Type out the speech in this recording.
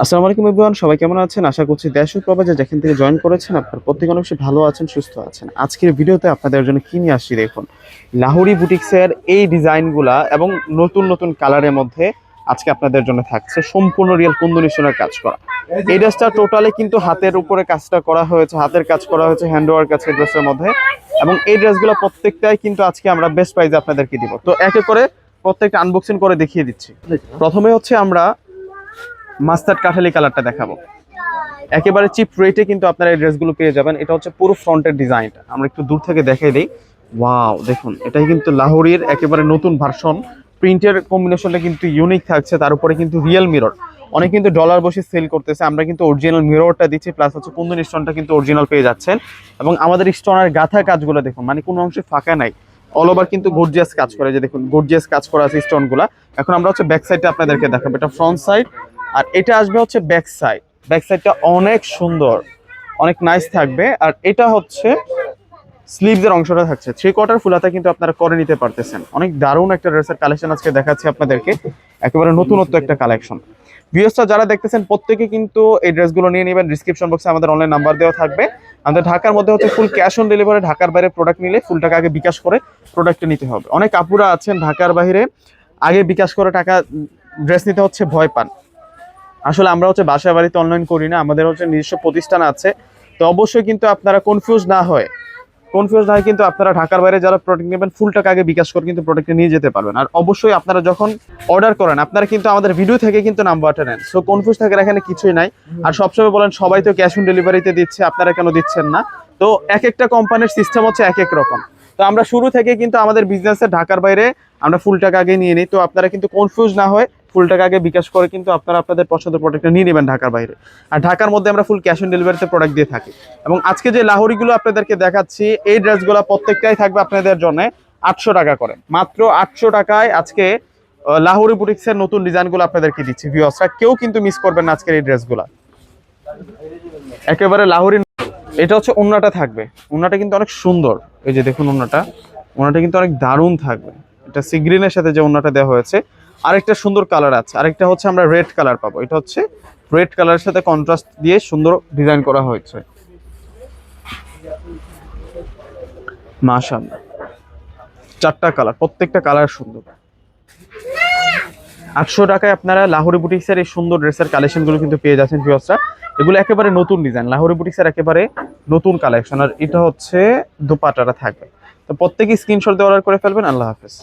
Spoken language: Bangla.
আসসালামু আলাইকুম এভরিওয়ান, সবাই কেমন আছেন? আশা করছি দেশ ও প্রবাসে যেখান থেকে জয়েন করেছেন আপনার প্রত্যেকে অনেক বেশি ভালো আছেন, সুস্থ আছেন। আজকের ভিডিওতে আপনাদের জন্য কি নিয়ে আসছি দেখুন, লাহোরি বুটিক্সের এই ডিজাইনগুলা এবং নতুন নতুন কালারের মধ্যে আজকে আপনাদের জন্য থাকছে সম্পূর্ণ রিয়েল কুন্দন স্টোনের কাজ করা। এই ড্রেসটা টোটালি কিন্তু হাতের উপরে কাজটা করা হয়েছে, হাতের কাজ করা হয়েছে হ্যান্ডওয়ার্ক আছে ড্রেসের মধ্যে। এবং এই ড্রেসগুলো প্রত্যেকটাই কিন্তু আজকে আমরা বেস্ট প্রাইসে আপনাদেরকে দিব। তো একে করে প্রত্যেকটা আনবক্সিং করে দেখিয়ে দিচ্ছি। প্রথমে হচ্ছে আমরা মাস্টার্ড কাঠালি কালারটা দেখাবো। একেবারে চিপ রেটে কিন্তু আপনারা এই ড্রেসগুলো পেয়ে যাবেন। এটা হচ্ছে পুরো ফ্রন্টের ডিজাইনটা, আমরা একটু দূর থেকে দেখাই দিই। ওয়াও, দেখুন এটাই কিন্তু লাহোরির একেবারে নতুন ভার্সন। প্রিন্টের কম্বিনেশনটা কিন্তু ইউনিক থাকছে, তার উপরে কিন্তু রিয়েল মিরর। অনেক কিন্তু ডলার বসে সেল করতেছে, আমরা কিন্তু অরিজিনাল মিররটা দিচ্ছি, প্লাস হচ্ছে কুন্দন স্টোনটা কিন্তু অরিজিনাল পেয়ে যাচ্ছেন। এবং আমাদের স্টোনের গাঁথা কাজগুলো দেখুন, মানে কোনো অংশে ফাঁকা নাই, অল ওভার কিন্তু গর্জিয়াস কাজ করে। যে দেখুন গর্জিয়াস কাজ করা আছে স্টোনগুলা। এখন আমরা হচ্ছে ব্যাক সাইডটা আপনাদেরকে দেখাবো, এটা ফ্রন্ট সাইড আর এটা আসবে হচ্ছে ব্যাক সাইড। ব্যাক সাইডটা অনেক সুন্দর, অনেক নাইস থাকবে। আর এটা হচ্ছে স্লিভসের অংশটা থাকছে, 3/4 ফুল হাতা কিন্তু আপনারা করে নিতে পারতেছেন। অনেক দারুণ একটা ড্রেসের কালেকশন আজকে দেখাচ্ছি আপনাদেরকে, একেবারে নতুনত্ব একটা কালেকশন। ভিউয়ার্সরা যারা দেখতেছেন প্রত্যেকে কিন্তু এই ড্রেসগুলো নিয়ে নেবেন। ডিসক্রিপশন বক্সে আমাদের অনলাইন নাম্বার দেওয়া থাকবে। আমাদের ঢাকার মধ্যে হচ্ছে ফুল ক্যাশ অন ডেলিভারি, ঢাকার বাইরে প্রোডাক্ট নিলে ফুল টাকা আগে বিকাশ করে প্রোডাক্টটা নিতে হবে। অনেক আপুরা আছেন ঢাকার বাইরে আগে বিকাশ করে টাকা ড্রেস নিতে হচ্ছে ভয় পান। আসলে আমরা হচ্ছে বাসা বাড়িতে অনলাইন করি না, আমাদের হচ্ছে নিজস্ব প্রতিষ্ঠান আছে। তো অবশ্যই কিন্তু আপনারা কনফিউজ না হয় কিন্তু আপনারা ঢাকার বাইরে যারা প্রোডাক্ট নেবেন ফুল টাকা আগে বিকাশ করে কিন্তু প্রোডাক্টটা নিয়ে যেতে পারবেন। আর অবশ্যই আপনারা যখন অর্ডার করেন আপনারা কিন্তু আমাদের ভিডিও থেকে কিন্তু নাম্বারটা নেন। সো কনফিউজ থাকার এখানে কিছুই নাই। আর সবসময় বলেন সবাই তো ক্যাশ অন ডেলিভারিতে দিচ্ছে, আপনারা কেন দিচ্ছেন না? তো এক একটা কোম্পানির সিস্টেম হচ্ছে এক এক রকম। তো আমরা শুরু থেকে কিন্তু আমাদের বিজনেসে ঢাকার বাইরে আমরা ফুল টাকা আগে নিয়ে নিই। তো আপনারা কিন্তু কনফিউজ না হয় ফুল টাকা আগে বিকাশ করে কিন্তু আপনারা আপনাদের পছন্দের প্রোডাক্টটা নিয়ে নেবেন ঢাকার বাইরে। আর ঢাকার মধ্যে আমরা ফুল ক্যাশ অন ডেলিভারিতে প্রোডাক্ট দিয়ে থাকি। এবং আজকে যে লাহোরিগুলো আপনাদেরকে দেখাচ্ছি, এই ড্রেসগুলো প্রত্যেকটাই থাকবে আপনাদের জন্য 800 টাকা করে। মাত্র 800 টাকায় আজকে লাহোরি বুটিক্সের নতুন ডিজাইনগুলো আপনাদেরকে দিচ্ছি। ভিউয়ার্সরা কেউ কিন্তু মিস করবেন না আজকের এই ড্রেসগুলো, একেবারে লাহোরি। এটা হচ্ছে ওন্নাটা থাকবে, ওন্নাটা কিন্তু অনেক সুন্দর। এই যে দেখুন ওন্নাটা কিন্তু অনেক দারুণ থাকবে। এটা সি গ্রিনের সাথে যে ওন্নাটা দেওয়া হয়েছে, আরেকটা সুন্দর কালার আছে, আরেকটা হচ্ছে আমরা রেড কালার পাবো। এটা হচ্ছে রেড কালারের সাথে কন্ট্রাস্ট দিয়ে সুন্দর ডিজাইন করা হয়েছে। মাশাআল্লাহ, 4টা কালার, প্রত্যেকটা কালার সুন্দর। 800 টাকায় আপনারা লাহোরি বুটিক্সের এই সুন্দর ড্রেসের কালেকশনগুলো কিন্তু পেয়ে যাচ্ছেন ভিউয়ার্সরা। এগুলো একেবারে নতুন ডিজাইন, লাহোরি বুটিক্সের একেবারে নতুন কালেকশন। আর এটা হচ্ছে দোপাট্টাটা থাকবে। তো প্রত্যেকেই স্ক্রিনশট দিয়ে অর্ডার করে ফেলবেন। আল্লাহ হাফেজ।